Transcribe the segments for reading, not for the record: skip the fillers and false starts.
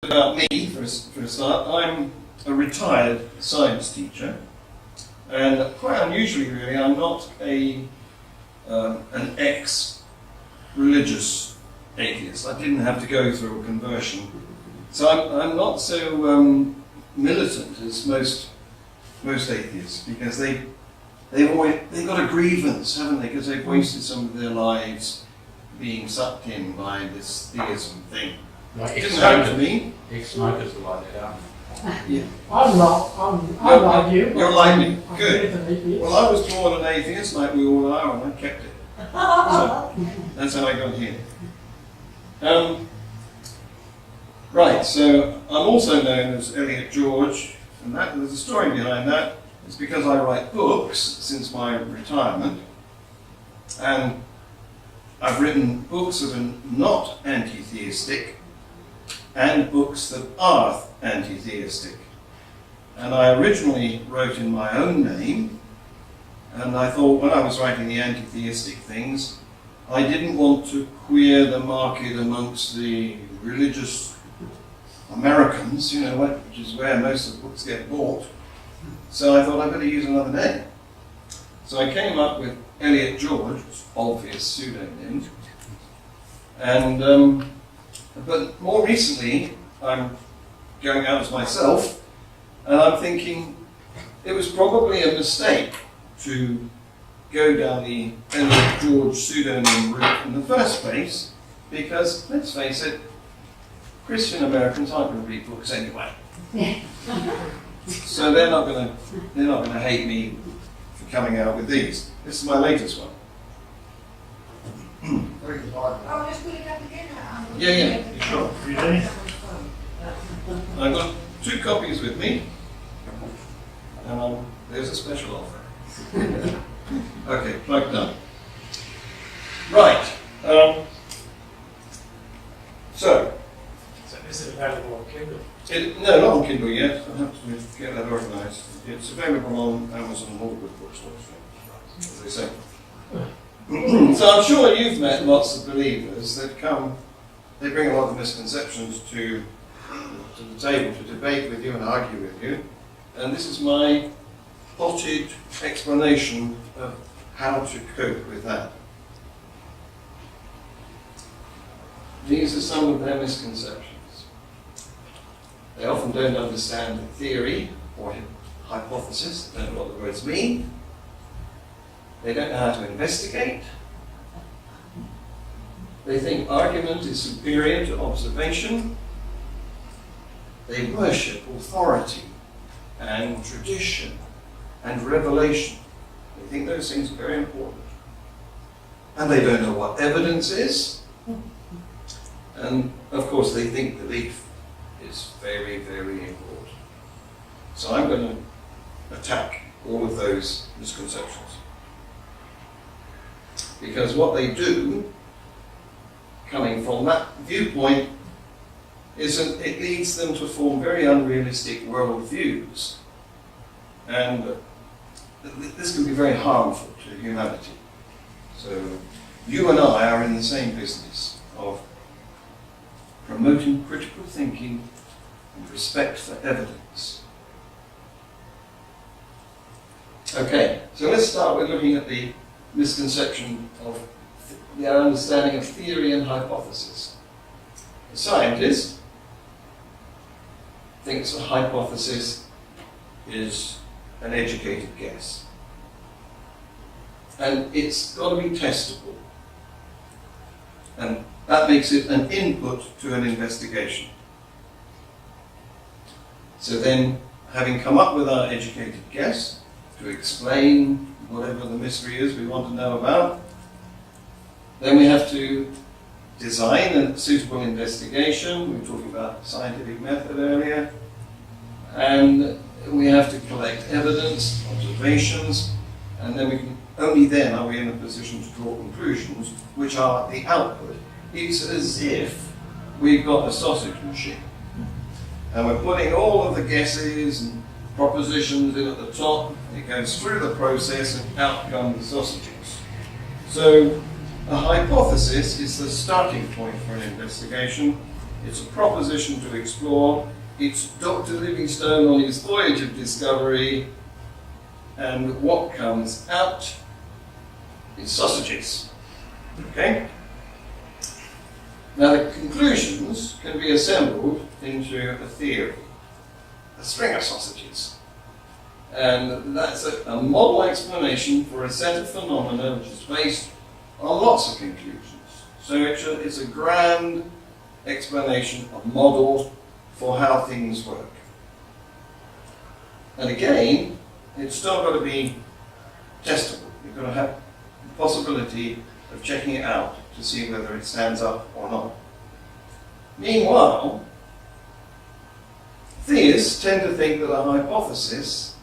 about me, for a start. I'm a retired science teacher, and quite unusually, really, I'm not an ex-religious atheist. I didn't have to go through a conversion, so I'm not so militant as most atheists, because they've got a grievance, haven't they? Because they've wasted some of their lives being sucked in by this theism thing. Like It didn't happen to me. Ex-smokers are like that, aren't Yeah. I'm not. I'm like you. You're like me. I'm Good. an atheist. Well, I was born an atheist, like we all are, and I kept it. So that's how I got here. Right, so I'm also known as Elliot George, and there's a story behind that. It's because I write books since my retirement, and I've written books that are not anti-theistic and books that are anti-theistic. And I originally wrote in my own name, and I thought when I was writing the anti-theistic things, I didn't want to queer the market amongst the religious Americans, which is where most of the books get bought. So I thought I'd better use another name. So I came up with Elliot George, obvious pseudonym, and but more recently I'm going out as myself, and I'm thinking it was probably a mistake to go down the Elliot George pseudonym route in the first place, because let's face it, Christian Americans aren't going to read books anyway. So they're not going to hate me for coming out with these. This is my latest one. Oh, just put it up again. Yeah, sure. I've got 2 copies with me, and there's a special offer. Okay, plugged up. Right. So is it available on Kindle? No, not on Kindle yet. I have to get that organised. It's available on Amazon and all good bookstores, as they say. So I'm sure you've met lots of believers that come. They bring a lot of misconceptions to the table to debate with you and argue with you, and this is my potted explanation of how to cope with that. These are some of their misconceptions. They often don't understand theory or hypothesis. They don't know what the words mean. They don't know how to investigate. They think argument is superior to observation. They worship authority and tradition and revelation. They think those things are very important. And they don't know what evidence is. And of course they think belief is very, very important. So I'm going to attack all of those misconceptions. Because what they do, coming from that viewpoint, is it leads them to form very unrealistic worldviews. And this can be very harmful to humanity. So you and I are in the same business of promoting critical thinking and respect for evidence. Okay, so let's start with looking at the misconception of the understanding of theory and hypothesis. A scientist thinks a hypothesis is an educated guess. And it's got to be testable. And that makes it an input to an investigation. So then, having come up with our educated guess to explain whatever the mystery is we want to know about, then we have to design a suitable investigation. We were talking about scientific method earlier. And we have to collect evidence, observations, and then only then are we in a position to draw conclusions, which are the output. It's as if we've got a sausage machine, and we're putting all of the guesses and propositions in at the top. It goes through the process, and out come the sausages. So a hypothesis is the starting point for an investigation, It's a proposition to explore. It's Dr. Livingstone on his voyage of discovery, and what comes out is sausages. Okay? Now the conclusions can be assembled into a theory, a string of sausages. And that's a model explanation for a set of phenomena which is based on lots of conclusions. So it's a grand explanation, a model for how things work. And again, it's still got to be testable. You've got to have the possibility of checking it out to see whether it stands up or not. Meanwhile, theists tend to think that a hypothesis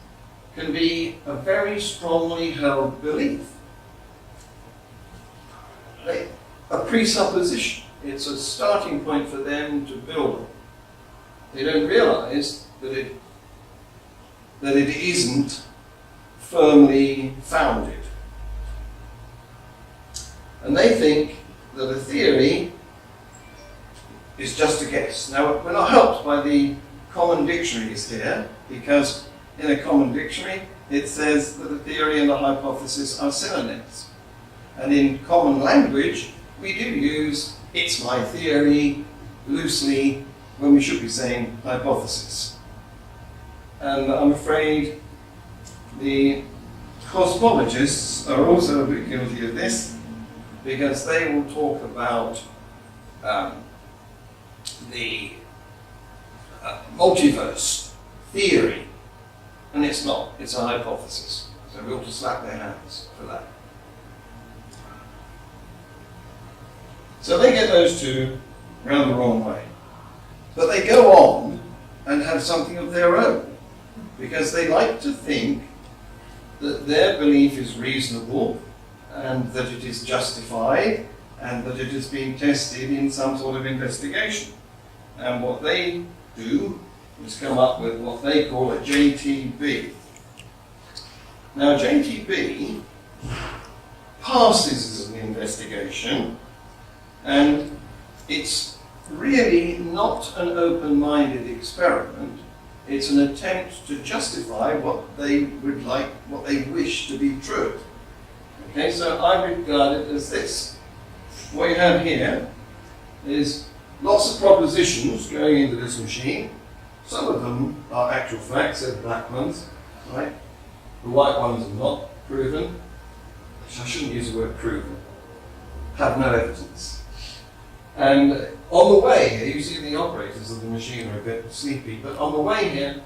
can be a very strongly held belief. A presupposition. It's a starting point for them to build on. They don't realize that it isn't firmly founded. And they think that a theory is just a guess. Now, we're not helped by the common dictionaries here, because in a common dictionary it says that a theory and a hypothesis are synonyms. And in common language, we do use "it's my theory" loosely when we should be saying hypothesis. And I'm afraid the cosmologists are also a bit guilty of this, because they will talk about the multiverse theory, and it's not, it's a hypothesis. So we ought to slap their hands for that. So they get those two round the wrong way. But they go on and have something of their own, because they like to think that their belief is reasonable and that it is justified and that it is being tested in some sort of investigation. And what they do is come up with what they call a JTB. Now, JTB passes as an investigation, and it's really not an open-minded experiment. It's an attempt to justify what they would like, what they wish to be true. Okay, so I regard it as this. What you have here is lots of propositions going into this machine. Some of them are actual facts, they're the black ones, right? The white ones are not proven. I shouldn't use the word proven. Have no evidence. And on the way here, you see the operators of the machine are a bit sleepy, but on the way here,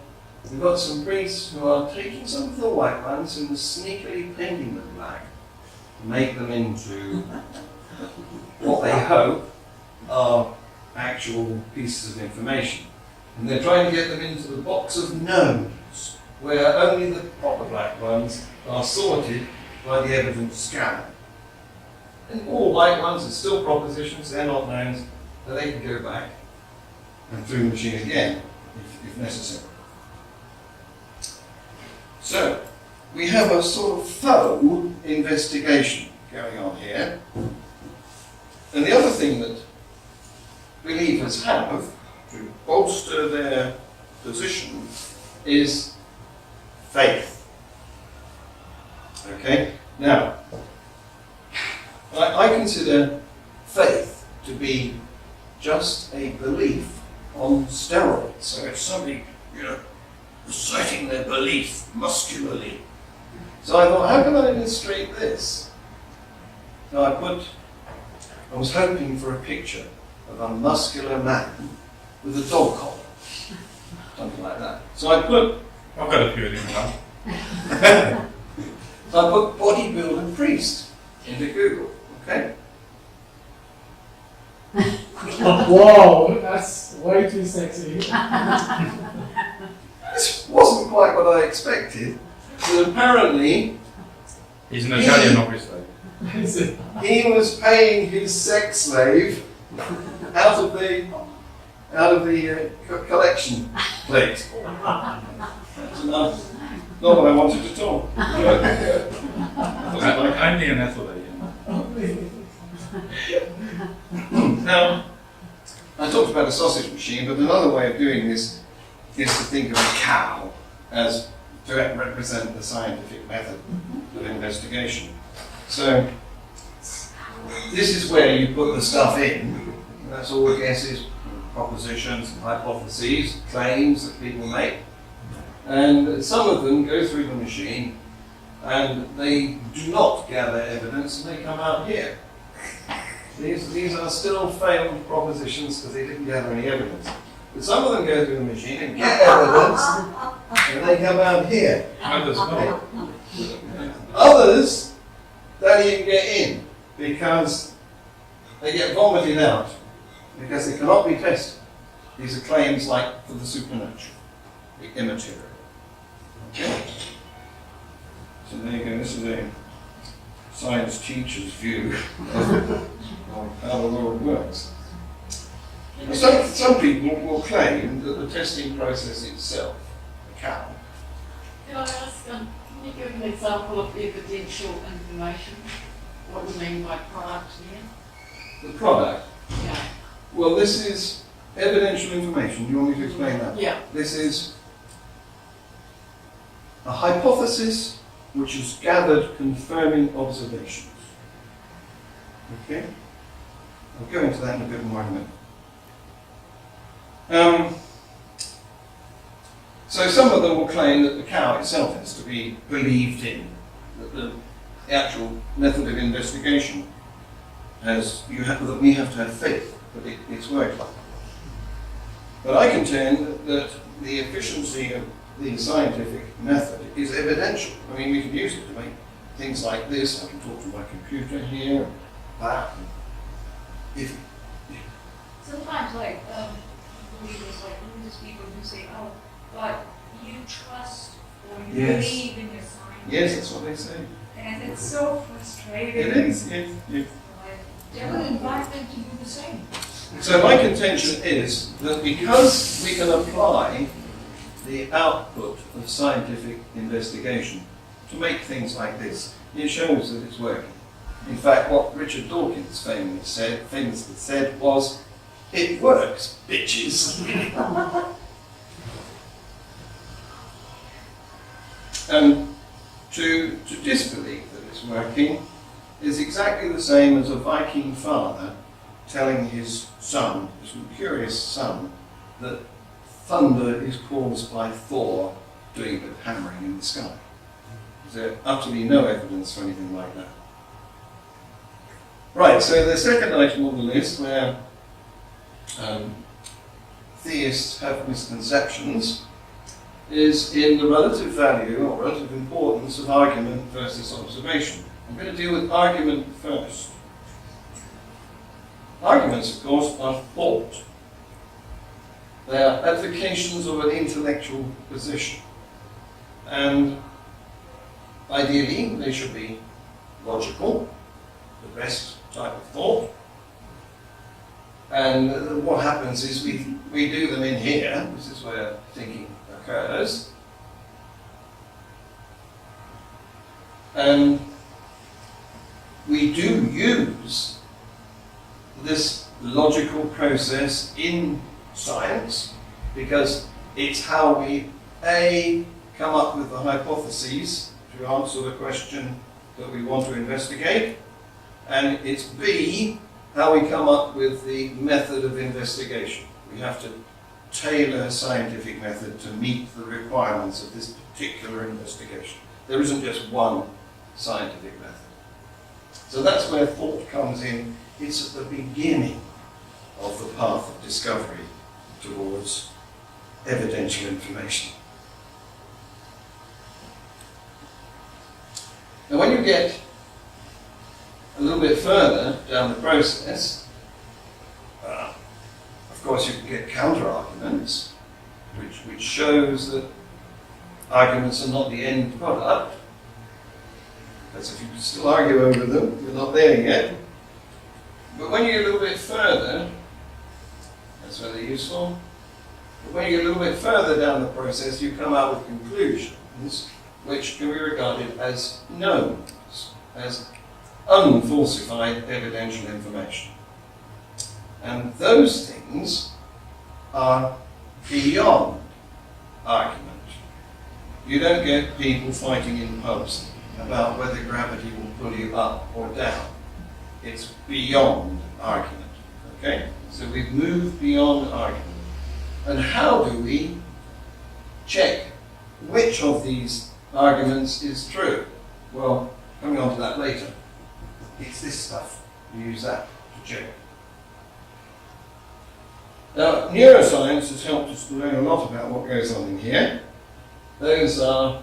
we've got some priests who are taking some of the white ones and sneakily painting them black to make them into what they hope are actual pieces of information. And they're trying to get them into the box of knowns, where only the proper black ones are sorted by the evidence scanner. And all white ones are still propositions, they're not knowns, but they can go back and through the machine again, if necessary. So, we have a sort of faux investigation going on here. And the other thing that believers have to bolster their position is faith. Okay? Now, I consider faith to be just a belief on steroids. So it's somebody, reciting their belief muscularly. So I thought, how can I illustrate this? So I was hoping for a picture of a muscular man with a dog collar. Something like that. So I I've got a few of them now. bodybuilder priest into Google. Okay? Whoa, that's way too sexy. This wasn't quite what I expected, but apparently He's an Italian, obviously. he was paying his sex slave out of the collection plate. That's enough. Not what I wanted to talk. Only an athlete. Now, I talked about a sausage machine, but another way of doing this is to think of a cow as to represent the scientific method of investigation. So this is where you put the stuff in. That's all guesses, propositions, hypotheses, claims that people make. And some of them go through the machine and they do not gather evidence and they come out here. These are still failed propositions because they didn't gather any evidence. But some of them go through the machine and get evidence and they come out here. Others not. Others don't even get in because they get vomited out because they cannot be tested. These are claims like for the supernatural, the immaterial. Okay? So there you go, this is a science teacher's view of how the world works. Now, some people will claim that the testing process itself, the cow, Can I ask, can you give an example of evidential information? What do you mean by product here? the product, Yeah. well, this is evidential information. Do you want me to explain that? Yeah. This is a hypothesis which is gathered confirming observations. Okay? I'll go into that in a bit more in a minute. So some of them will claim that the cow itself has to be believed in, that the actual method of investigation that we have to have faith that it's working. But I contend that the efficiency of the scientific method is evidential. I mean, we can use it to make things like this. I can talk to my computer here, that. If Sometimes, like, believers, like religious people who say, oh, but you trust or you Yes. believe in your science. yes, that's what they say. And it's so frustrating. It is. Yes, yes. They will invite them to do the same. So my contention is that because we can apply the output of scientific investigation to make things like this, it shows that it's working. In fact, what Richard Dawkins famously said was, "It works, bitches." And to disbelieve that it's working is exactly the same as a Viking father telling his son, his curious son, that thunder is caused by Thor doing a bit of hammering in the sky. There's utterly no evidence for anything like that. Right, so the second item on the list where theists have misconceptions is in the relative value or relative importance of argument versus observation. I'm going to deal with argument first. Arguments, of course, are thought. They are advocations of an intellectual position. And ideally, they should be logical, the best type of thought. And what happens is we do them in here. This is where thinking occurs. And we do use this logical process in science because it's how we A, come up with the hypotheses to answer the question that we want to investigate, and it's B, how we come up with the method of investigation. We have to tailor a scientific method to meet the requirements of this particular investigation. There isn't just one scientific method. So that's where thought comes in. It's at the beginning of the path of discovery towards evidential information. Now when you get a little bit further down the process, of course you can get counter-arguments, which shows that arguments are not the end product. Because if you still argue over them, you're not there yet. But when you get a little bit further, that's very useful. But when you get a little bit further down the process, you come out with conclusions which can be regarded as knowns, as unfalsified evidential information. And those things are beyond argument. You don't get people fighting in pubs about whether gravity will pull you up or down. It's beyond argument. Okay? So we've moved beyond argument. And how do we check which of these arguments is true? Well, coming on to that later. It's this stuff. We use that to check. Now, neuroscience has helped us to learn a lot about what goes on in here. Those are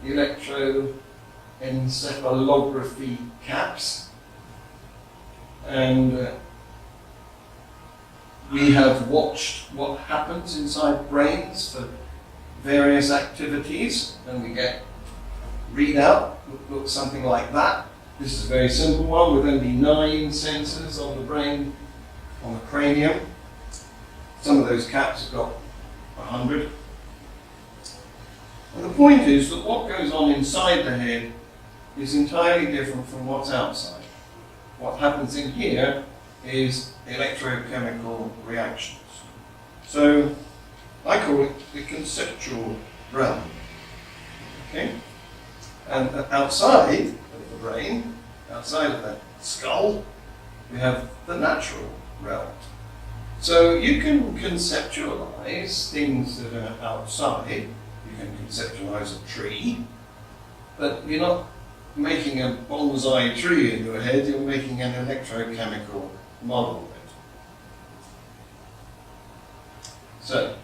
electroencephalography caps. And we have watched what happens inside brains for various activities, and we get readout that looks something like that. This is a very simple one with only 9 sensors on the brain, on the cranium. Some of those caps have got 100. And the point is that what goes on inside the head is entirely different from what's outside. What happens in here is electrochemical reactions. So I call it the conceptual realm. Okay? And outside of the brain, outside of the skull, we have the natural realm. So you can conceptualize things that are outside. You can conceptualize a tree, but you're not making a bonsai tree in your head, you're making an electrochemical model of it. So,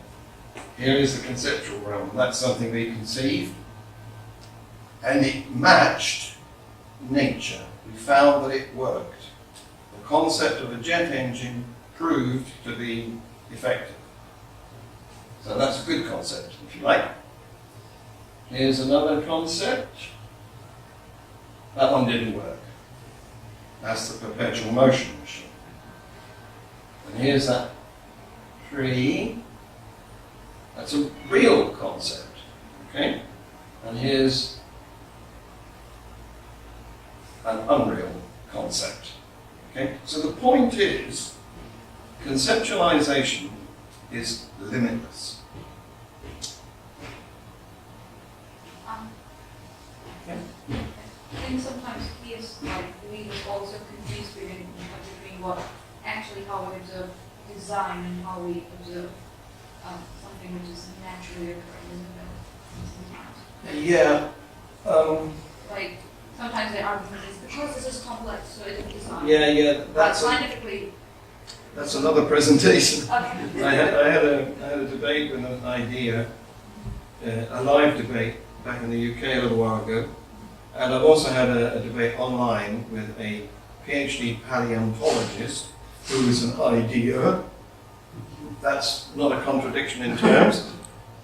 here is the conceptual realm. That's something we conceived, and it matched nature. We found that it worked. The concept of a jet engine proved to be effective. So that's a good concept, if you like. Here's another concept. That one didn't work. That's the perpetual motion machine. And here's that tree. That's a real concept. Okay? And here's an unreal concept. Okay? So the point is, conceptualization is limitless. I think sometimes kids, like we also confuse between what actually how we observe design and how we observe something which is naturally occurring, isn't it? Yeah. Like sometimes the argument is because this is complex, so it's design. Yeah. But scientifically, That's another presentation. okay. I had a debate with an idea, a live debate back in the UK a little while ago, and I've also had a debate online with a PhD paleontologist who is an idea. That's not a contradiction in terms.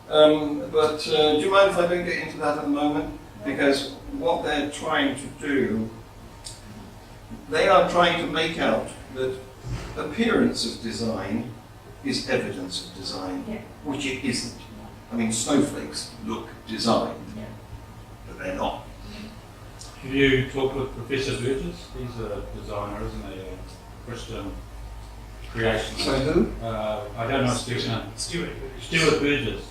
But do you mind if I don't get into that at the moment? Because what they're trying to do, they are trying to make out that appearance of design is evidence of design, Yeah. which it isn't. I mean, snowflakes look designed, Yeah. but they're not. Have you talked with Professor Burgess? He's a designer, isn't he? A Christian creationist. So who? I don't know his name. Stuart Burgess.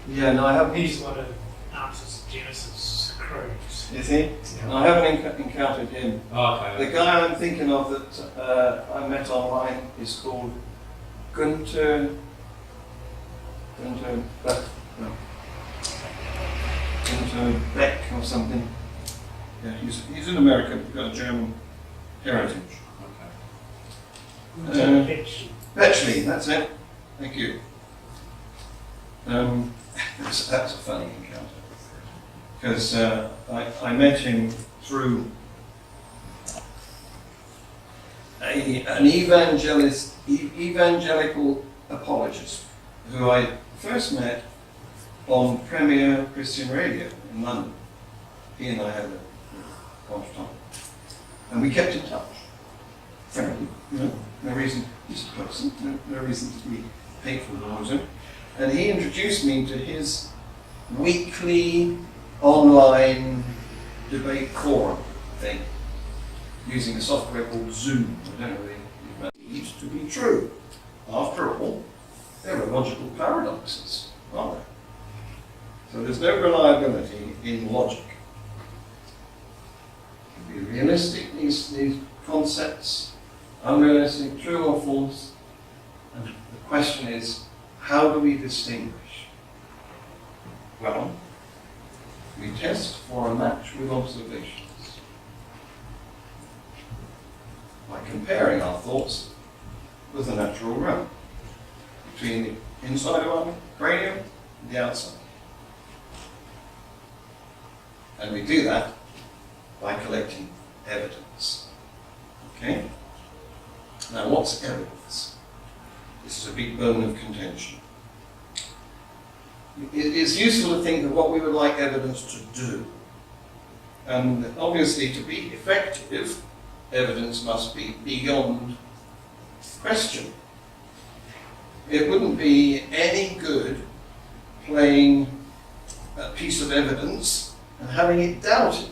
Yeah, no, I haven't. He's one of Armstrong's Genesis crews. Is he? No, I haven't encountered him. Oh, okay. The guy I'm thinking of that I met online is called Günther Beck or something. Yeah, he's in America, but got a German heritage. Okay. Betchley, that's it. Thank you. That's a funny encounter. Because I met him through an evangelical apologist who I first met on Premier Christian Radio in London. He and I had a conversation, and we kept in touch. Friendly, no reason. He's a person, no reason to be hateful towards him. And he introduced me to his weekly online debate forum thing, using a software called Zoom. I don't know if need to be true. After all, there are logical paradoxes, aren't there? So there's no reliability in logic. To be realistic, these concepts, unrealistic, true or false, and the question is, how do we distinguish? Well, we test for a match with observations by comparing our thoughts with the natural realm, between the inside of our cranium and the outside. And we do that by collecting evidence. Okay? Now, what's evidence? This is a big bone of contention. It's useful to think of what we would like evidence to do. And obviously, to be effective, evidence must be beyond question. It wouldn't be any good playing a piece of evidence and having it doubted.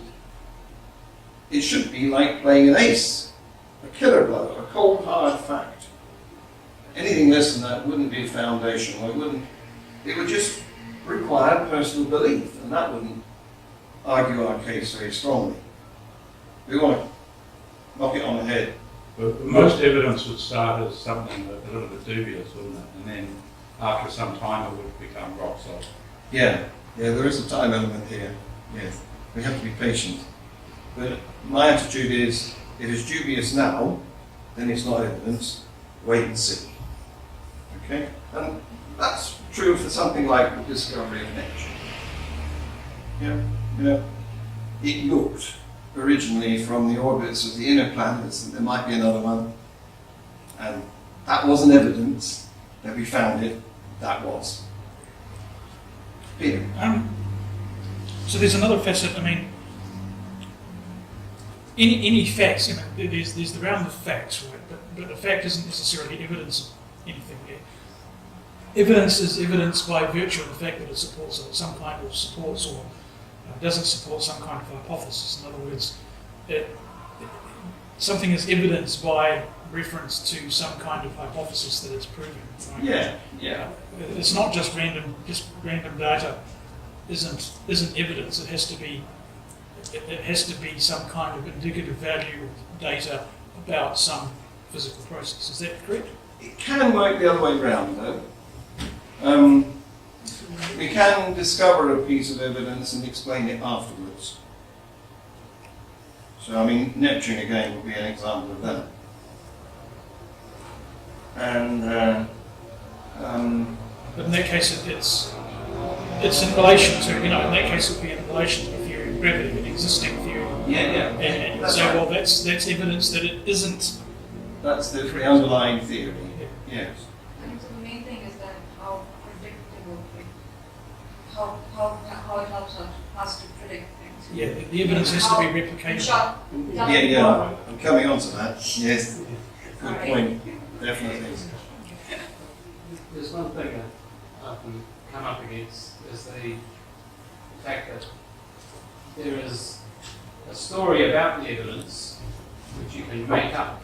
It should be like playing an ace, a killer blow, a cold hard fact. Anything less than that wouldn't be a foundation, or it would just require personal belief, and that wouldn't argue our case very strongly. We want to knock it on the head. But most evidence would start as something a little bit dubious, wouldn't it? And then after some time it would become rock solid. Yeah, there is a time element here. Yes, we have to be patient. But my attitude is, if it's dubious now, then it's not evidence. Wait and see. Okay? And that's true for something like the discovery of nature. Yeah, it looked originally from the orbits of the inner planets that there might be another one, and that wasn't evidence that we found it. That was. Peter. So there's another facet. I mean, any facts, there's the realm of facts, right? But a fact isn't necessarily evidence of anything. Yeah? Evidence is evidence by virtue of the fact that it supports some kind of supports or doesn't support some kind of hypothesis. In other words, something is evidence by reference to some kind of hypothesis that it's proven. Right? Yeah. It's not just random data. Isn't evidence. It has to be some kind of indicative value of data about some physical process. Is that correct? It can work the other way around, though. We can discover a piece of evidence and explain it afterwards. So, I mean, Neptune again would be an example of that. And But in that case, it's in relation to, in that case it would be in relation to the theory of gravity, an existing theory. yeah. And you That's say, right. well, that's evidence that it isn't. That's the underlying theory. Yes. And so the main thing is that how predictable, how it helps us to predict things. Yeah, the evidence has to be replicated. Yeah. I'm coming on to that. Yes. Good Alright. point. Definitely. There's one thing that I often come up against is the fact that there is a story about the evidence which you can make up.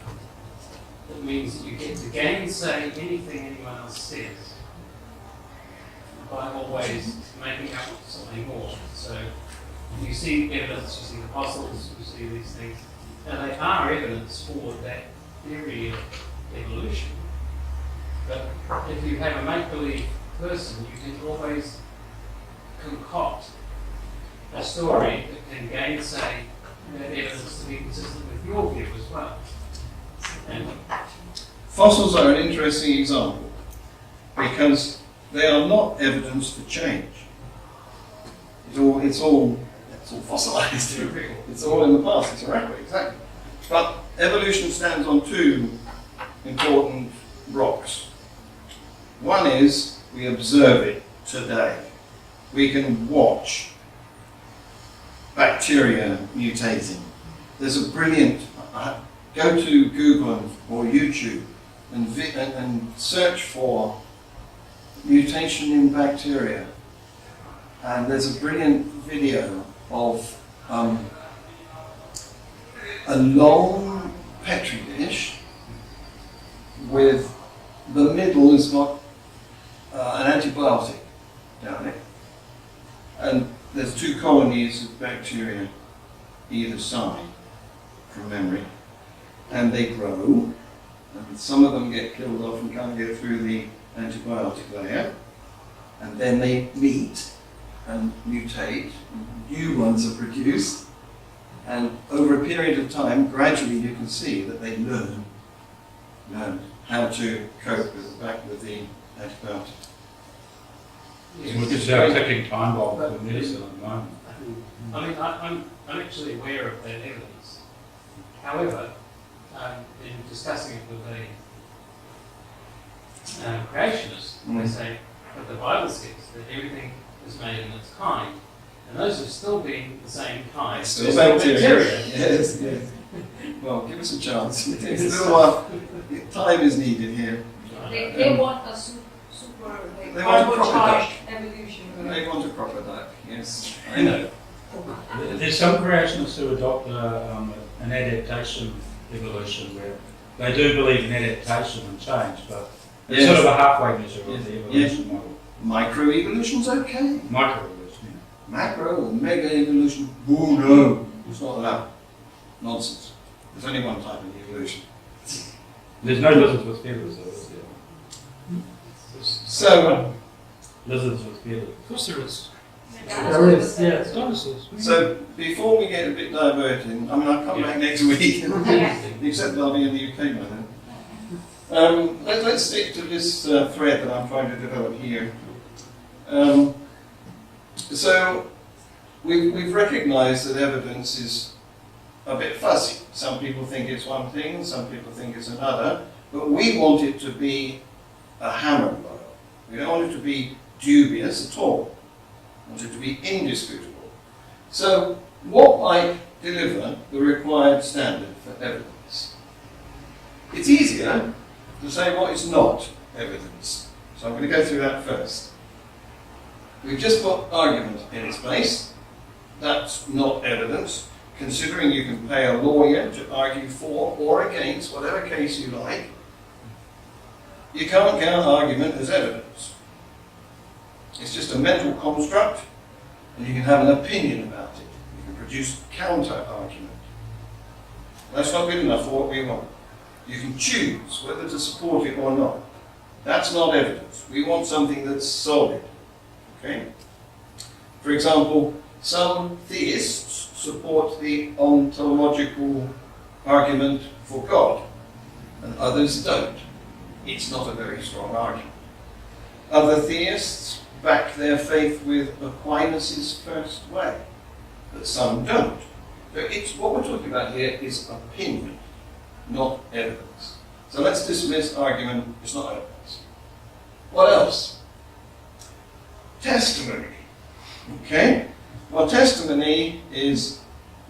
That means that you get to gainsay anything anyone else says by always making up something more. So you see evidence, you see the fossils, you see these things, and they are evidence for that theory of evolution. But if you have a make-believe person, you can always concoct a story that can gainsay that evidence to be consistent with your view as well. And Fossils are an interesting example because they are not evidence for change. It's all fossilized. It's all in the past. It's a record, exactly. But evolution stands on two important rocks. One is we observe it today. We can watch bacteria mutating. There's a brilliant, go to Google or YouTube and search for mutation in bacteria. And there's a brilliant video of a long petri dish with the middle has got an antibiotic down it, and there's 2 colonies of bacteria either side from memory, and they grow, and some of them get killed off and can't get through the antibiotic layer, and then they meet and mutate, new ones are produced, and over a period of time, gradually you can see that they learn how to cope with the antibiotic. We're just a ticking time bomb for medicine at the moment. I mean, I'm actually aware of that evidence. However, in discussing it with a creationist, they say that the Bible says that everything is made in its kind, and those have still been the same kind. Still There's bacteria. Yes, yes. Well, give us a chance. It's a little while. Time is needed here. They want a super, They want a proper turbocharged evolution. They want a proper duck, yes. I know. There's some creationists who adopt an adaptation evolution where they do believe in adaptation and change, but it's Yes. sort of a halfway measure of the Yes. evolution model. Microevolution's okay. Microevolution, yeah. Macro or mega evolution, oh no, it's not allowed. Nonsense. There's only one type of evolution. There's no lizards with feathers, though, is there? So, Lizards with feathers. Of course there is. There is, yeah. Dinosaurs. so before we get a bit diverted, I mean, I'll come back next week, except that I'll be in the UK by then. Let's stick to this thread that I'm trying to develop here. So, we've recognised that evidence is a bit fuzzy. Some people think it's one thing, some people think it's another, but we want it to be a hammer blow. We don't want it to be dubious at all. We want it to be indisputable. So, what might deliver the required standard for evidence? It's easier to say what is not evidence. So I'm going to go through that first. We've just put argument in its place. That's not evidence. Considering you can pay a lawyer to argue for or against whatever case you like, you can't count argument as evidence. It's just a mental construct, and you can have an opinion about it. You can produce counter-argument. That's not good enough for what we want. You can choose whether to support it or not. That's not evidence. We want something that's solid. Okay? For example, some theists support the ontological argument for God, and others don't. It's not a very strong argument. Other theists back their faith with Aquinas' first way, but some don't. So what we're talking about here is opinion, not evidence. So let's dismiss argument, it's not evidence. What else? Testimony. Okay? Well, testimony is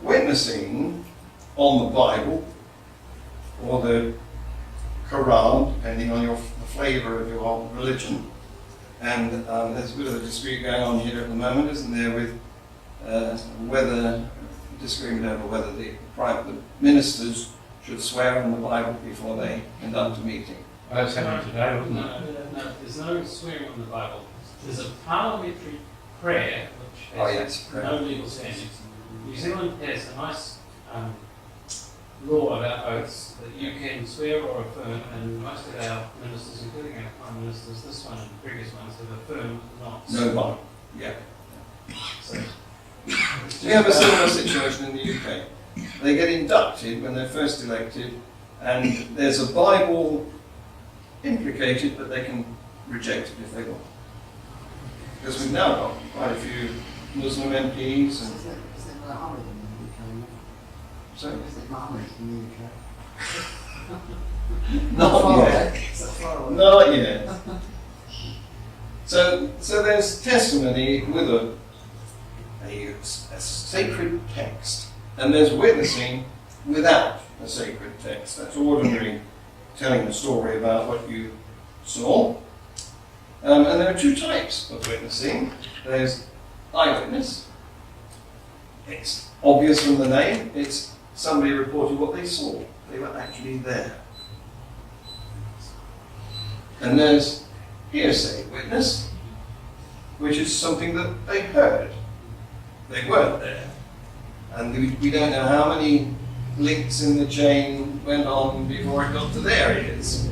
witnessing on the Bible or the Quran, depending on the flavour of your religion. And there's a bit of a dispute going on here at the moment, isn't there, with disagreement over whether the ministers should swear on the Bible before they conduct a meeting. Oh, that's happening today, wasn't it? No, there's no swearing on the Bible. There's a parliamentary prayer which has no legal standing. New Zealand has a nice law about oaths that you can swear or affirm, and most of our ministers, including our prime ministers, this one and previous ones, have affirmed not. No Bible. Yeah. So, We have a similar situation in the UK. They get inducted when they're first elected, and there's a Bible implicated, but they can reject it if they want. Because we've now got quite a few Muslim MPs and Is it Muhammad in the UK? so Is it Muhammad in the UK? not yet. Is that far away? Not yet. So there's testimony with a sacred text, and there's witnessing without a sacred text. That's ordinary telling a story about what you saw. And there are two types of witnessing. There's eyewitness. It's obvious from the name. It's somebody reported what they saw. They were actually there. And there's hearsay witness, which is something that they heard. They weren't there. And we don't know how many links in the chain went on before it got to their ears.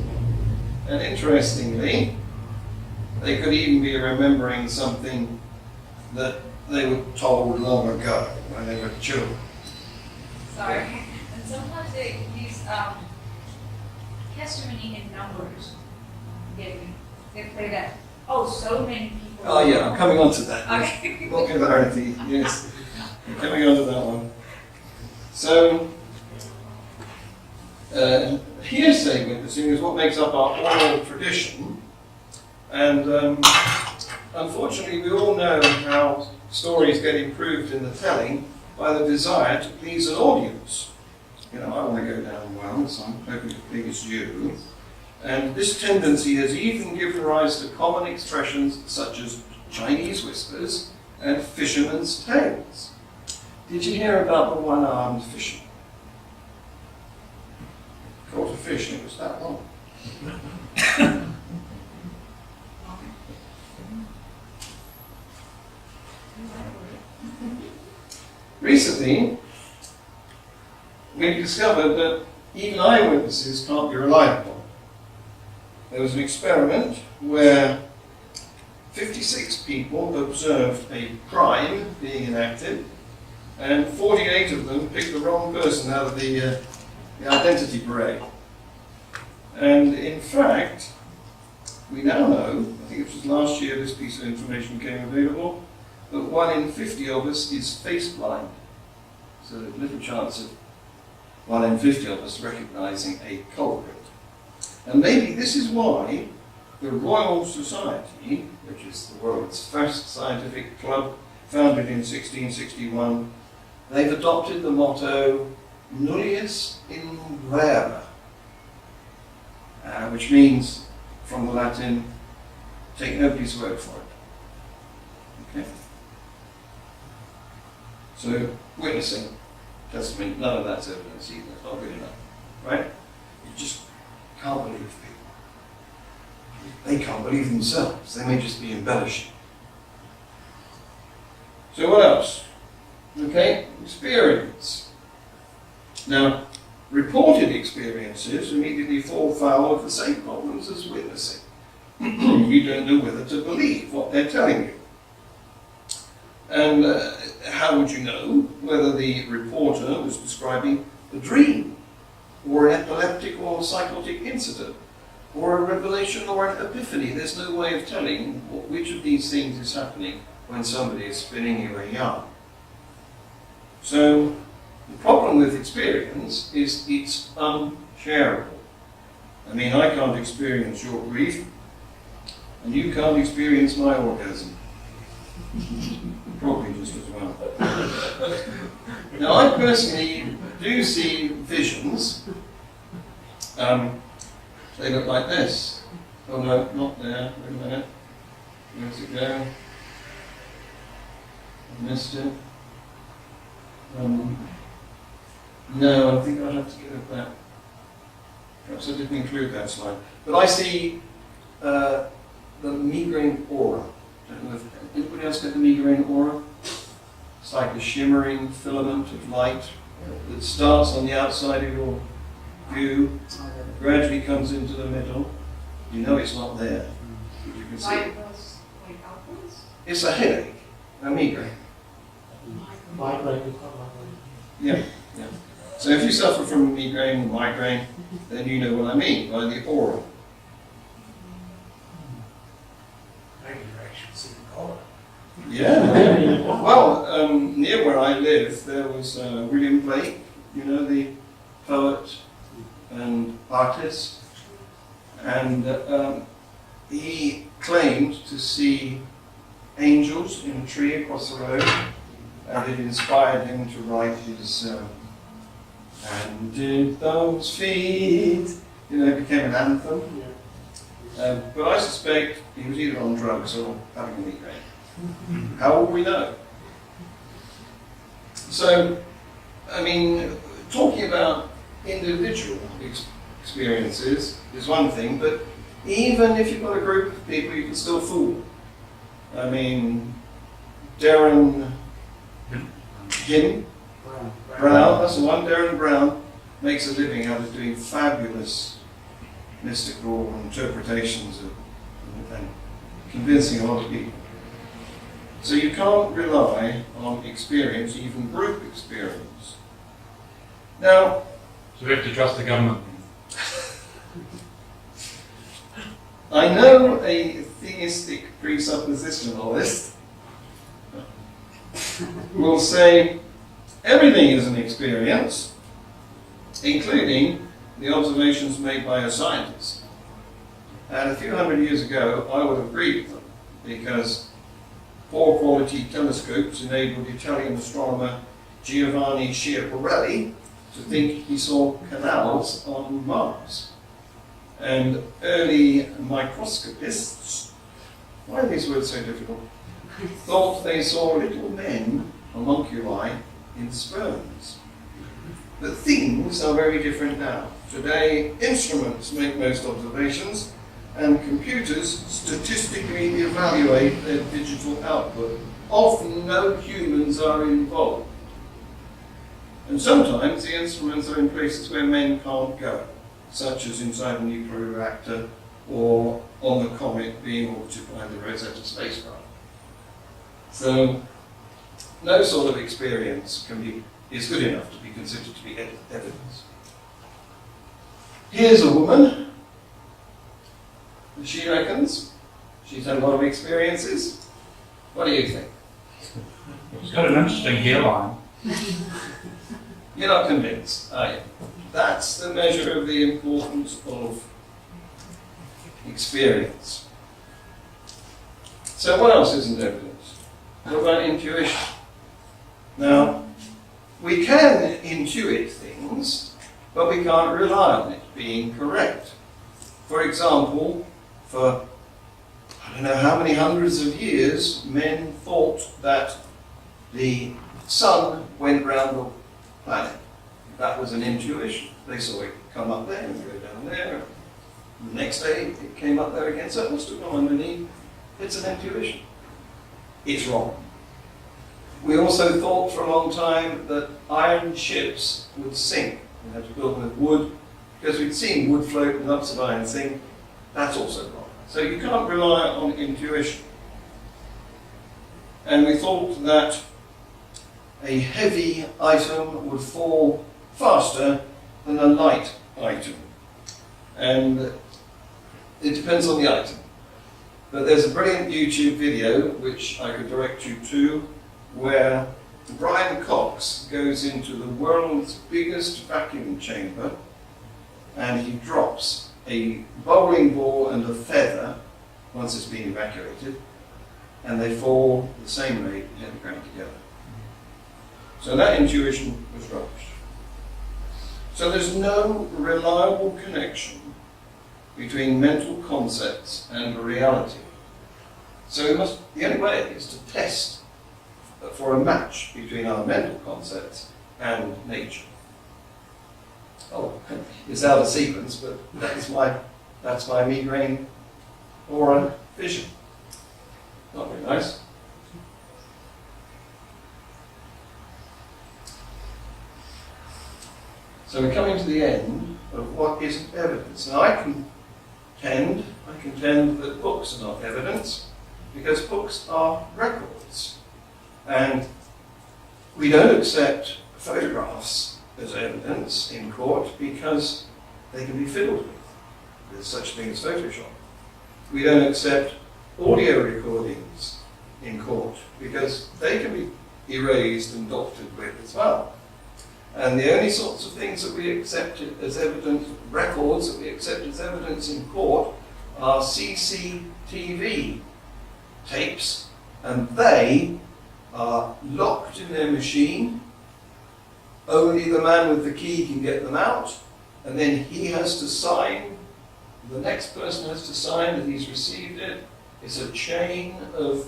And interestingly, they could even be remembering something that they were told long ago when they were children. Sorry. And sometimes they use testimony in numbers. They play that. Oh, so many people. Oh yeah, I'm coming on to that. Okay. Popularity, yes. I'm coming on to that one. So, hearsay witnessing is what makes up our oral tradition. And unfortunately, we all know how stories get improved in the telling by the desire to please an audience. You know, I want to go down well, so I'm hoping to please you. And this tendency has even given rise to common expressions such as Chinese whispers and fishermen's tales. Did you hear about the one-armed fisherman? Caught a fish and it was that long. Recently, we discovered that even eyewitnesses can't be relied upon. There was an experiment where 56 people observed a crime being enacted, and 48 of them picked the wrong person out of the identity parade. And in fact, we now know, I think it was last year this piece of information became available, that 1 in 50 of us is face blind. So there's little chance of 1 in 50 of us recognizing a culprit. And maybe this is why the Royal Society, which is the world's first scientific club, founded in 1661, they've adopted the motto nullius in vera, which means, from the Latin, take nobody's word for it. Okay? So, witnessing, testimony, none of that's evidence either. It's not good enough. Right? You just can't believe people. They can't believe themselves. They may just be embellishing. So what else? Okay, experience. Now, reported experiences immediately fall foul of the same problems as witnessing. You don't know whether to believe what they're telling you. And how would you know whether the reporter was describing a dream, or an epileptic or psychotic incident, or a revelation or an epiphany? There's no way of telling which of these things is happening when somebody is spinning you a yarn. So, the problem with experience is it's unshareable. I mean, I can't experience your grief, and you can't experience my orgasm. Probably just as well. Now, I personally do see visions. They look like this. Oh no, not there. Wait a minute. Where's it go? I missed it. No, I think I'd have to get it back. Perhaps I didn't include that slide. But I see the migraine aura. I don't know if anybody else get the migraine aura? It's like a shimmering filament of light that starts on the outside of your view, gradually comes into the middle. You know it's not there. You can see it. Like outwards? It's a headache, a migraine. Migraine. Yeah, yeah. So if you suffer from migraine or migraine, then you know what I mean by the aura. Maybe you actually see the collar. Yeah. Well, near where I live, there was William Blake, you know, the poet and artist, and he claimed to see angels in a tree across the road, and it inspired him to write his "And Did Those Feet," you know, it became an anthem. But I suspect he was either on drugs or having a migraine. How will we know? So, I mean, talking about individual experiences is one thing, but even if you've got a group of people, you can still fool them. I mean, Darren Brown, that's the one, Darren Brown, makes a living out of doing fabulous mystical interpretations of, and convincing a lot of people. So you can't rely on experience, even group experience. Now, So we have to trust the government. I know a theistic presuppositionalist will say everything is an experience, including the observations made by a scientist. And a few hundred years ago, I would have agreed with them, because poor quality telescopes enabled Italian astronomer Giovanni Schiaparelli to think he saw canals on Mars. And early microscopists, why are these words so difficult, thought they saw little men, homunculi, in sperms. But things are very different now. Today, instruments make most observations, and computers statistically evaluate their digital output. Often no humans are involved. And sometimes the instruments are in places where men can't go, such as inside a nuclear reactor or on the comet being orbited by the Rosetta spacecraft. So no sort of experience is good enough to be considered to be evidence. Here's a woman. She reckons she's had a lot of experiences. What do you think? It's got an interesting hairline. You're not convinced, are you? That's the measure of the importance of experience. So what else isn't evidence? What about intuition? Now, we can intuit things, but we can't rely on it being correct. For example, for I don't know how many hundreds of years, men thought that the sun went round the planet. That was an intuition. They saw it come up there and go down there. The next day, it came up there again, so it must have gone underneath. It's an intuition. It's wrong. We also thought for a long time that iron ships would sink. We had to build them with wood, because we'd seen wood float and lumps of iron sink. That's also wrong. So you can't rely on intuition. And we thought that a heavy item would fall faster than a light item. And it depends on the item. But there's a brilliant YouTube video, which I could direct you to, where Brian Cox goes into the world's biggest vacuum chamber and he drops a bowling ball and a feather once it's been evacuated, and they fall the same rate and hit the ground together. So that intuition was rubbish. So there's no reliable connection between mental concepts and reality. So the only way is to test for a match between our mental concepts and nature. Oh, it's out of sequence, but that's my migraine aura vision. Not very nice. So we're coming to the end of what isn't evidence. Now I contend that books are not evidence, because books are records. And we don't accept photographs as evidence in court because they can be fiddled with. There's such a thing as Photoshop. We don't accept audio recordings in court because they can be erased and doctored with as well. And the only sorts of things that we accept as evidence, records that we accept as evidence in court, are CCTV tapes, and they are locked in their machine. Only the man with the key can get them out, and then he has to sign, the next person has to sign that he's received it. It's a chain of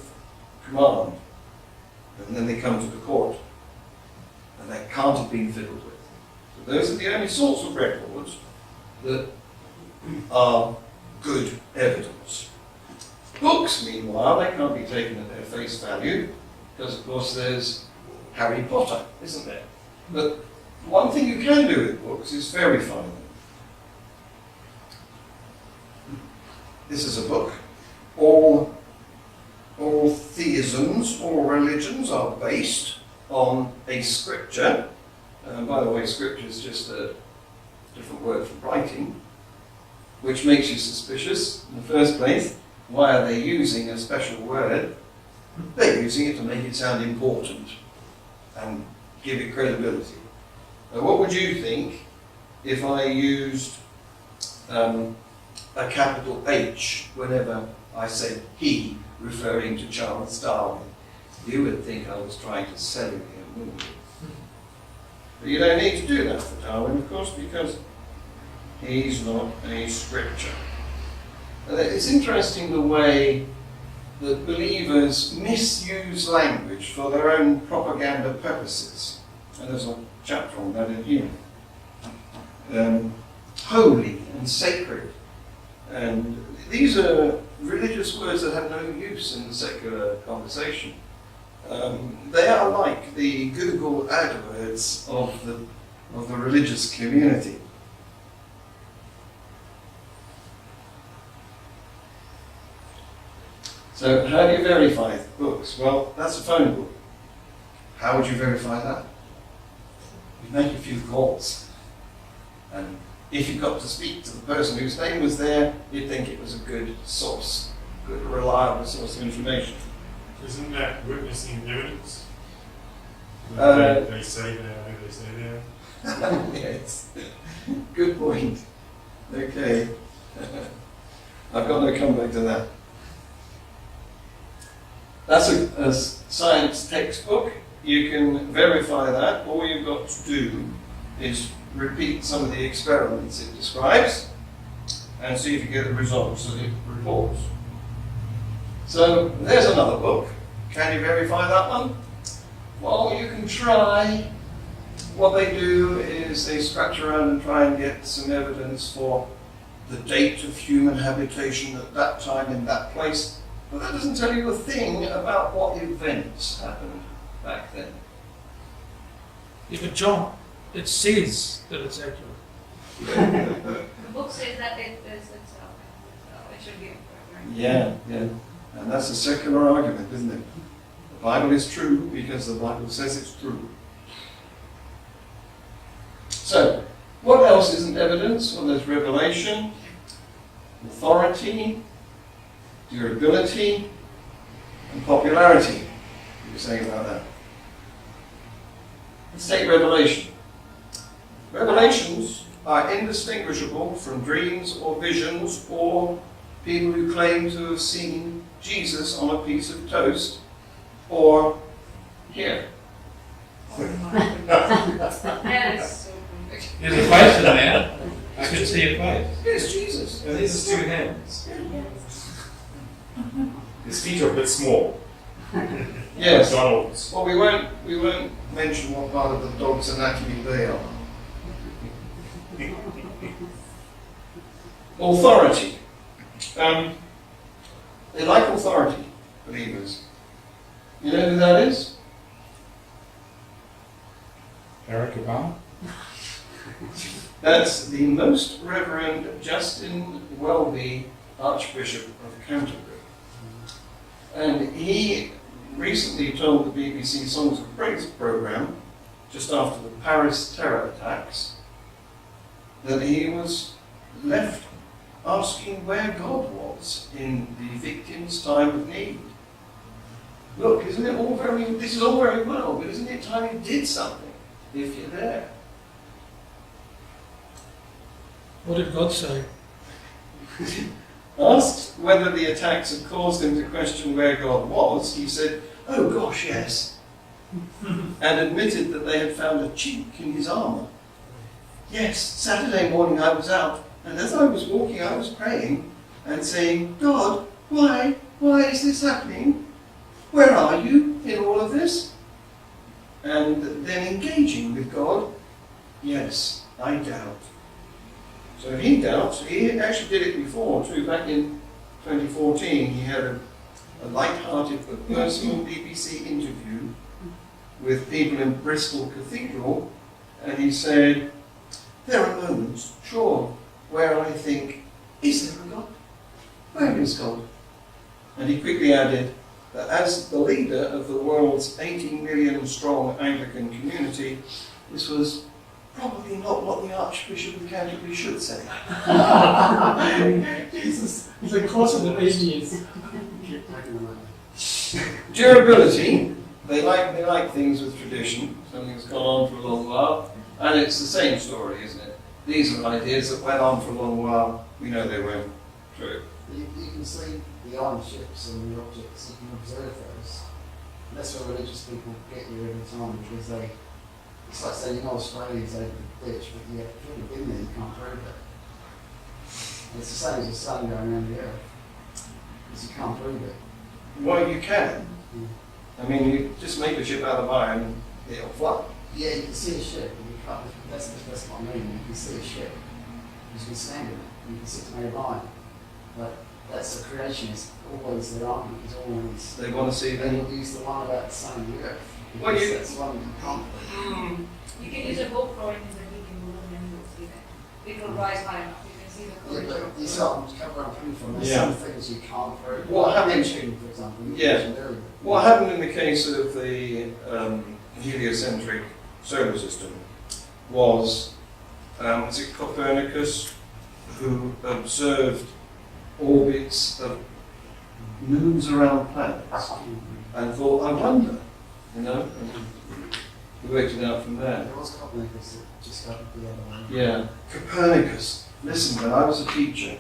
command, and then they come to the court. And they can't have been fiddled with. So those are the only sorts of records that are good evidence. Books, meanwhile, they can't be taken at their face value, because of course there's Harry Potter, isn't there? But one thing you can do with books is verify them. This is a book. All theisms, all religions are based on a scripture. By the way, scripture is just a different word for writing, which makes you suspicious in the first place. Why are they using a special word? They're using it to make it sound important and give it credibility. Now, what would you think if I used a capital H whenever I said he, referring to Charles Darwin? You would think I was trying to sell him, wouldn't you? But you don't need to do that for Darwin, of course, because he's not a scripture. It's interesting the way that believers misuse language for their own propaganda purposes. And there's a chapter on that in here. Holy and sacred. And these are religious words that have no use in the secular conversation. They are like the Google AdWords of the religious community. So how do you verify books? Well, that's a phone book. How would you verify that? You make a few calls. And if you got to speak to the person whose name was there, you'd think it was a good source, good, reliable source of information. Isn't that witnessing evidence? They say there, they say there. Yes, good point. Okay. I've got to come back to that. That's a science textbook. You can verify that. All you've got to do is repeat some of the experiments it describes and see if you get the results that it reports. So there's another book. Can you verify that one? Well, you can try. What they do is they scratch around and try and get some evidence for the date of human habitation at that time in that place. But that doesn't tell you a thing about what events happened back then. Yeah, but John, it says that it's accurate. The book says that it is itself, so it should be accurate. Yeah. And that's a secular argument, isn't it? The Bible is true because the Bible says it's true. So, what else isn't evidence? Well, there's revelation, authority, durability, and popularity. What are you saying about that? Let's take Revelation. Revelations are indistinguishable from dreams or visions or people who claim to have seen Jesus on a piece of toast or here. That is so good. There's a face in there. I can see a face. Here's Jesus. And these are two hands. His feet are a bit small. Yes. McDonald's. Well, we won't mention what part of the dog's anatomy they are. Authority. They like authority, believers. You know who that is? Barack Obama. That's the Most Reverend Justin Welby, Archbishop of Canterbury. And he recently told the BBC Songs of Praise programme, just after the Paris terror attacks, that he was left asking where God was in the victim's time of need. Look, this is all very well, but isn't it time you did something if you're there? What did God say? Asked whether the attacks had caused him to question where God was, he said, "Oh gosh, yes," and admitted that they had found a chink in his armour. "Yes, Saturday morning I was out, and as I was walking I was praying and saying, 'God, why is this happening? Where are you in all of this?' And then engaging with God, 'Yes, I doubt.'" So he doubts. He actually did it before too. Back in 2014, he had a light-hearted but personal BBC interview with people in Bristol Cathedral, and he said, there are moments, sure, where I think, is there a God? Where is God? And he quickly added that as the leader of the world's 18 million strong Anglican community, this was probably not what the Archbishop of Canterbury should say. Jesus, he's like closer than 80 years. Keep taking them away. Durability, they like things with tradition, something that's gone on for a long while, and it's the same story, isn't it? These are ideas that went on for a long while, we know they weren't true. You can see the ownerships and the objects, you can observe those. And that's where religious people get you every time, because it's like saying, Australia's over the ditch, but yeah, if you've been there, you can't prove it. It's the same as the sun going around the earth, because you can't prove it. Well, you can. I mean, you just make a ship out of iron, it'll fly. Yeah, you can see a ship, but you can't, that's what I mean, you can see a ship, you can stand in it, you can sit near a line. But that's the creationist, always their argument is always, They want to see they them. will use the one about the sun and the earth, Well, because you- that's the one you can't prove. You can use a GoPro and you can move and you'll see that. It will rise high enough, you can see the Yeah, curvature. but these albums come where I'm coming from, there's Yeah. some things you can't prove. What happened- Neptune, for example, you Yeah. mentioned earlier. What happened in the case of the heliocentric solar system was it Copernicus who observed orbits of moons around planets and thought, I wonder, and we worked it out from there. There was Copernicus that just got the other one. Yeah. Copernicus. Listen, when I was a teacher,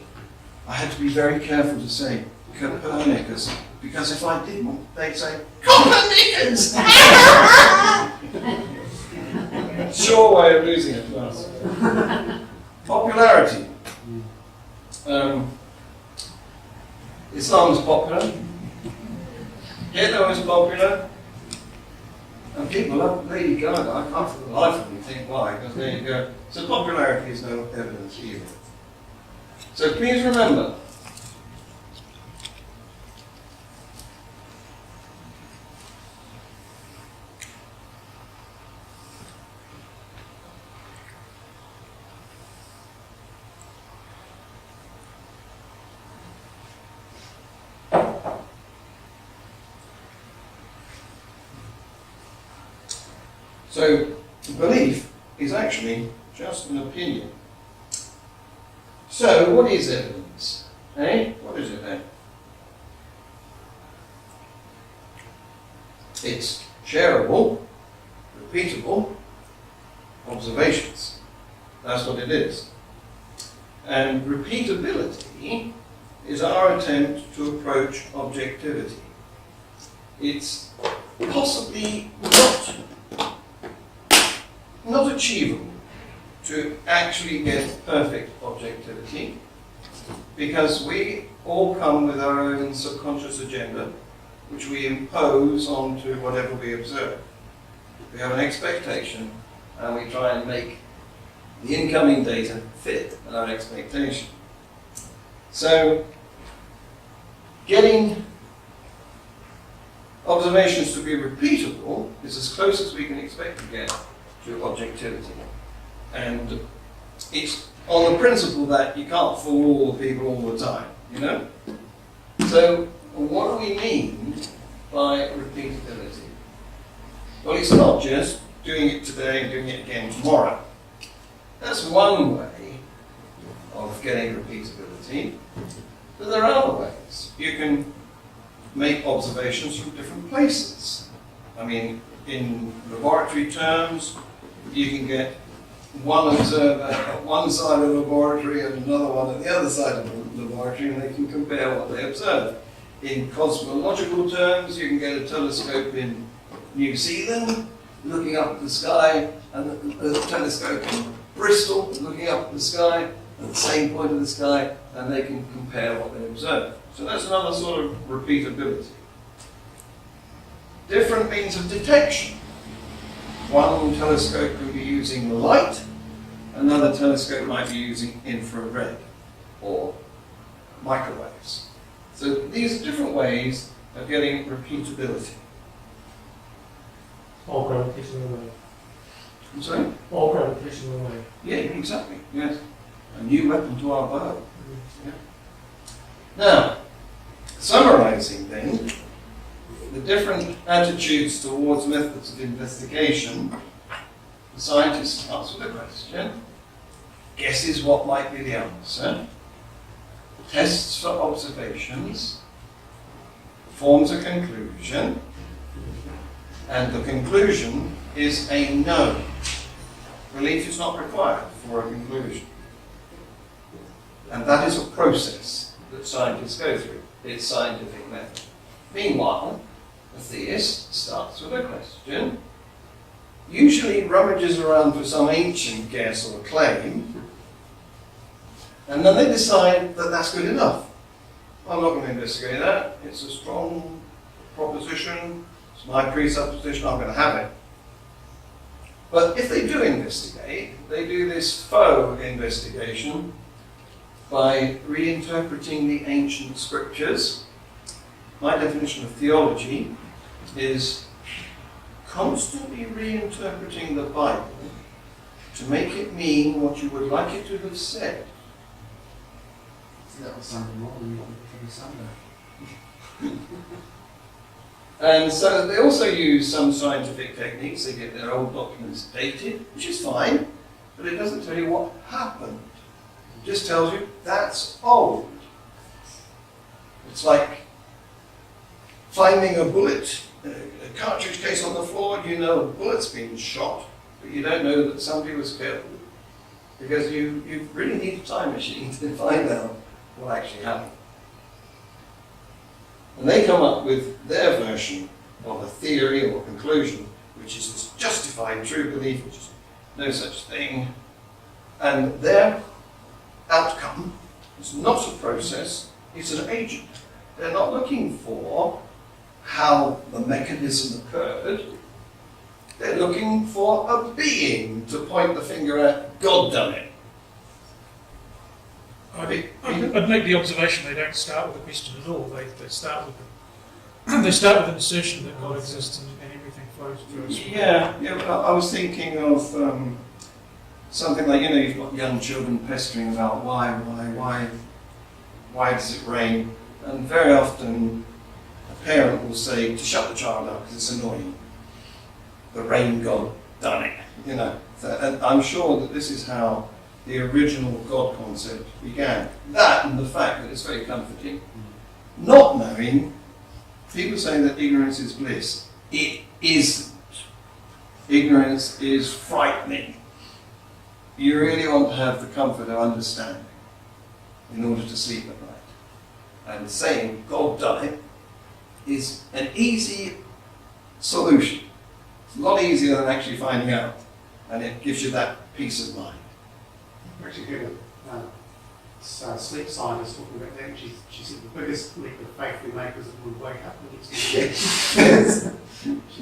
I had to be very careful to say Copernicus, because if I didn't, they'd say, Copernicus! Sure way of losing it. No. Popularity. Islam is popular. Hitler was popular. And people love Lady Gaga. I can't for the life of me think why, because there you go. So popularity is no evidence either. So please remember, so belief is actually just an opinion. So what is evidence? Eh? What is it then? It's shareable, repeatable observations. That's what it is. And repeatability is our attempt to approach objectivity. It's possibly not achievable to actually get perfect objectivity, because we all come with our own subconscious agenda, which we impose onto whatever we observe. We have an expectation, and we try and make the incoming data fit our expectation. So, getting observations to be repeatable is as close as we can expect to get to objectivity. And it's on the principle that you can't fool all the people all the time, you know? So, what do we mean by repeatability? Well, it's not just doing it today and doing it again tomorrow. That's one way of getting repeatability, but there are other ways. You can make observations from different places. I mean, in laboratory terms, you can get one observer at one side of the laboratory and another one at the other side of the laboratory, and they can compare what they observe. In cosmological terms, you can get a telescope in New Zealand looking up at the sky, and a telescope in Bristol looking up at the sky at the same point of the sky, and they can compare what they observe. So that's another sort of repeatability. Different means of detection. One telescope could be using light, another telescope might be using infrared or microwaves. So these are different ways of getting repeatability. All gravitational wave. I'm sorry? All gravitational wave. Yeah, exactly. Yes. A new weapon to our bow. Yeah. Now, summarizing then, the different attitudes towards methods of investigation, the scientist starts with a question, guesses what might be the answer, tests for observations, forms a conclusion, and the conclusion is a no. Belief is not required for a conclusion. And that is a process that scientists go through. It's scientific method. Meanwhile, a theist starts with a question, usually rummages around for some ancient guess or claim, and then they decide that that's good enough. I'm not going to investigate that. It's a strong proposition. It's my presupposition. I'm going to have it. But if they do investigate, they do this faux investigation by reinterpreting the ancient scriptures. My definition of theology is constantly reinterpreting the Bible to make it mean what you would like it to have said. See, that was Sunday morning, not every Sunday. And so they also use some scientific techniques. They get their old documents dated, which is fine, but it doesn't tell you what happened. It just tells you that's old. It's like finding a bullet, a cartridge case on the floor. You know a bullet's been shot, but you don't know that somebody was killed. Because you really need a time machine to find out what actually happened. And they come up with their version of a theory or conclusion, which is this justified true belief, which is no such thing. And their outcome is not a process, it's an agent. They're not looking for how the mechanism occurred. They're looking for a being to point the finger at. God done it. I'd make the observation they don't start with a question at all. They start with an assertion that God exists and everything flows through us. Yeah. I was thinking of something like, you've got young children pestering about why does it rain? And very often a parent will say to shut the child up because it's annoying. The rain god done it, and I'm sure that this is how the original God concept began. That and the fact that it's very comforting. Not knowing, people say that ignorance is bliss. It isn't. Ignorance is frightening. You really want to have the comfort of understanding in order to sleep at night. And saying God done it is an easy solution. It's a lot easier than actually finding out. And it gives you that peace of mind. Actually, heard a sleep scientist talking about that. She said the biggest leap of faith we make is that we wake up the next morning. Yes.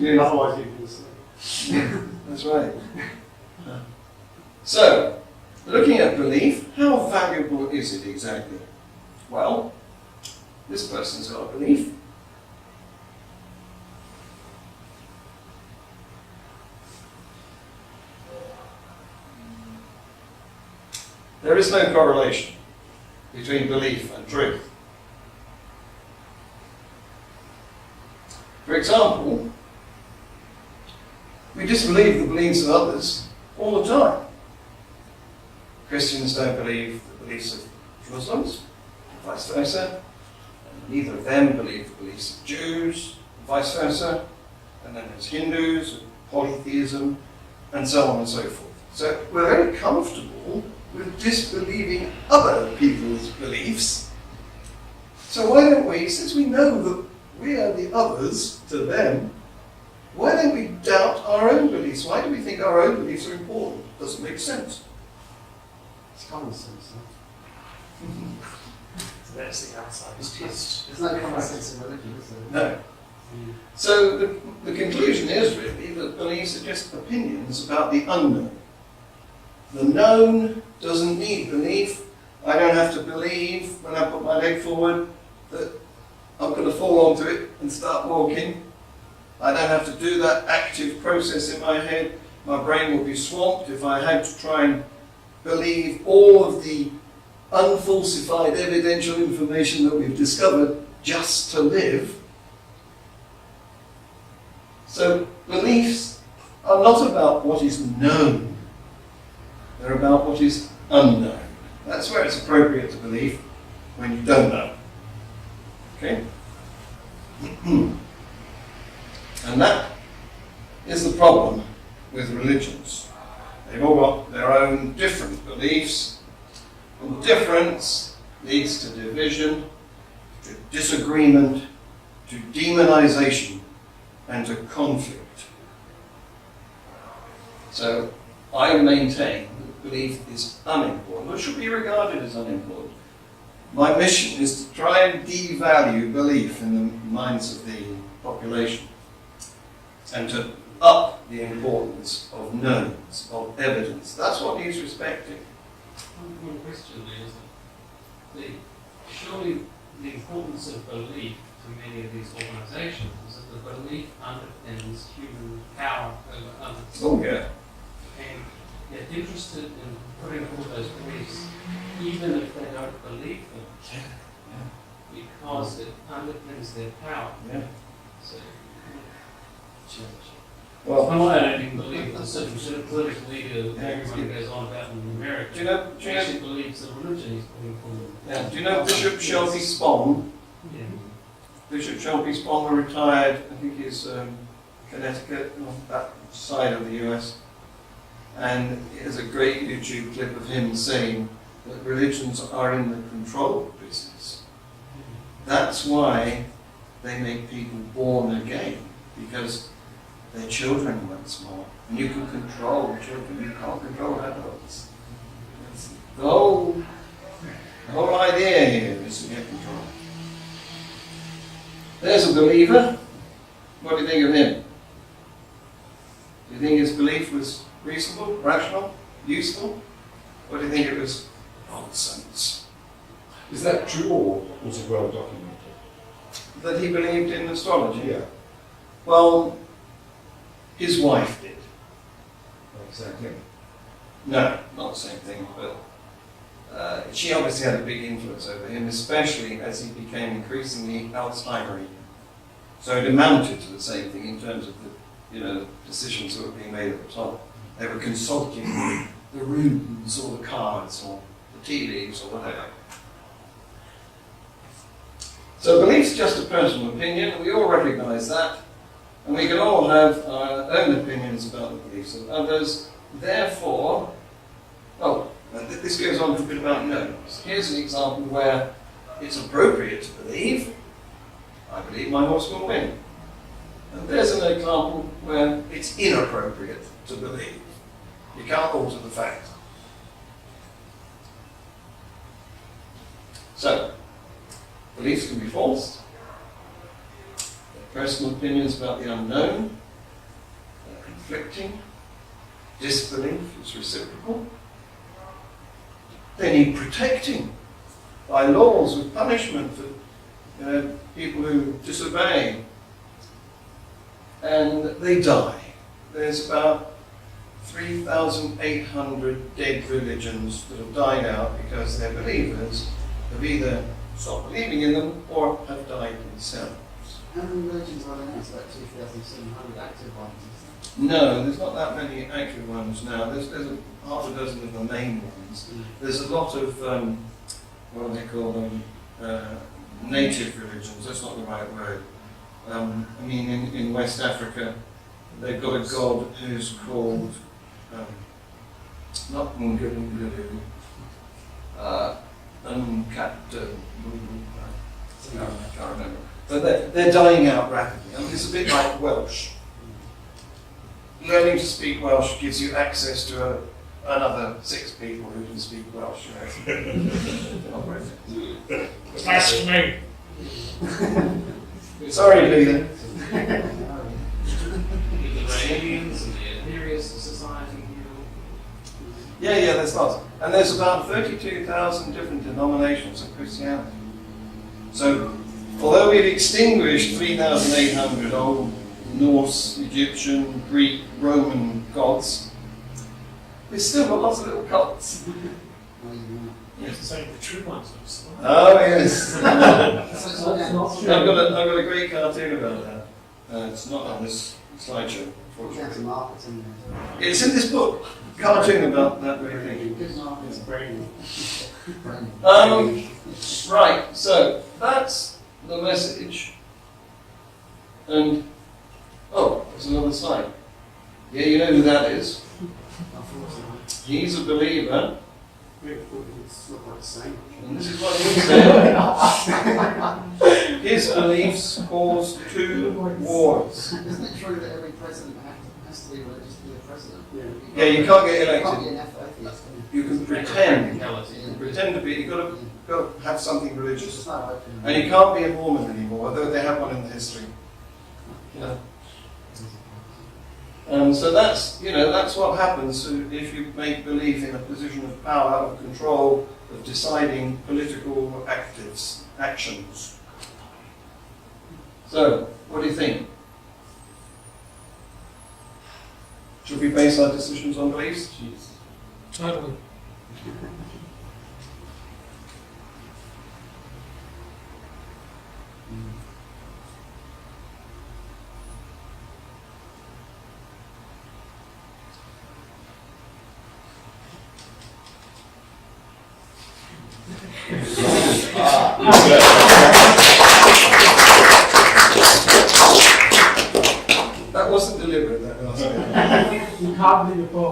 Yes. Otherwise, you'd be asleep. That's right. So, looking at belief, how valuable is it exactly? Well, this person's got a belief. There is no correlation between belief and truth. For example, we disbelieve the beliefs of others all the time. Christians don't believe the beliefs of Muslims, vice versa. And neither of them believe the beliefs of Jews, vice versa. And then there's Hindus, polytheism, and so on and so forth. So we're very comfortable with disbelieving other people's beliefs. So why don't we, since we know that we are the others to them, why don't we doubt our own beliefs? Why do we think our own beliefs are important? Doesn't make sense. It's common sense, huh? So that's the outsider's test. There's no common sense in religion, is there? No. So the conclusion is really that beliefs are just opinions about the unknown. The known doesn't need belief, I don't have to believe when I put my leg forward that I'm going to fall onto it and start walking. I don't have to do that active process in my head. My brain will be swamped if I had to try and believe all of the unfalsified evidential information that we've discovered just to live. So beliefs are not about what is known, they're about what is unknown. That's where it's appropriate to believe when you don't know. Okay? And that is the problem with religions. They've all got their own different beliefs, and difference leads to division, to disagreement, to demonization, and to conflict. So I maintain that belief is unimportant, or should be regarded as unimportant. My mission is to try and devalue belief in the minds of the population, and to up the importance of knowns, of evidence. That's what needs respecting. One question there is that surely the importance of belief to many of these organisations is that the belief underpins human power over others. Oh yeah. And they're interested in putting forward those beliefs, even if they don't believe them, because it underpins their power. Yeah. So, Well, I don't even believe that a certain sort of political leader that everyone goes on about in America do you know, actually believes the religion he's putting forward. yeah, do you know Bishop Shelby Spong? Yeah. Bishop Shelby Spong retired, I think he's Connecticut, on that side of the US. And there's a great YouTube clip of him saying that religions are in the control business. That's why they make people born again, because their children once more. And you can control children, you can't control adults. That's the whole idea here is to get control. There's a believer. What do you think of him? Do you think his belief was reasonable, rational, useful? Or do you think it was nonsense? Is that true or was it well documented? That he believed in astrology? Yeah. Well, his wife did. Exactly. No, not the same thing, but she obviously had a big influence over him, especially as he became increasingly Alzheimer-y. So it amounted to the same thing in terms of the decisions that were being made at the time. They were consulting the runes or the cards or the tea leaves or whatever. So belief's just a personal opinion, we all recognise that, and we can all have our own opinions about the beliefs of others. Therefore, this goes on to a bit about knowns. Here's an example where it's appropriate to believe. I believe my horse will win. And there's an example where it's inappropriate to believe. You can't alter the fact. So, beliefs can be false. They're personal opinions about the unknown. They're conflicting. Disbelief is reciprocal. They need protecting by laws with punishment for people who disobey. And they die. There's about 3,800 dead religions that have died out because their believers have either stopped believing in them or have died themselves. How many religions are there now? It's about 2,700 active ones. No, there's not that many active ones now. There's half a dozen of the main ones. There's a lot of, what do they call them, native religions. That's not the right word. In West Africa, they've got a god who's called, not Ngulungulu, I can't remember. But they're dying out rapidly. It's a bit like Welsh. Learning to speak Welsh gives you access to another 6 people who can speak Welsh. That's me. Sorry, Peter. The Iranians and the Atheists Society, Yeah, there's lots. And there's about 32,000 different denominations of Christianity. So, although we've extinguished 3,800 old Norse, Egyptian, Greek, Roman gods, we've still got lots of little cults. You have to say the true ones of Islam. Oh, yes. That's not true. I've got a great cartoon about that. It's not on this slideshow, unfortunately. Marketing. It's in this book, cartoon about that very thing. It's brand Right, so that's the message. And, oh, there's another slide. Yeah, you know who that is. Unfortunately, He's a believer, it's not quite the same. and this is what he said. His beliefs caused 2 wars. Isn't it true that every president has to be religious to be a president? Yeah, you can't get You can't elected. be an atheist. You can pretend. Practicality. You can pretend to be, you've got to have something It's religious. just not open. And you can't be a Mormon anymore, although they have one in the history. Yeah. So that's, that's what happens if you make belief in a position of power, of control, of deciding political actions. So, what do you think? Should we base our decisions on beliefs? Totally. That wasn't deliberate, that last bit. You can't believe a book.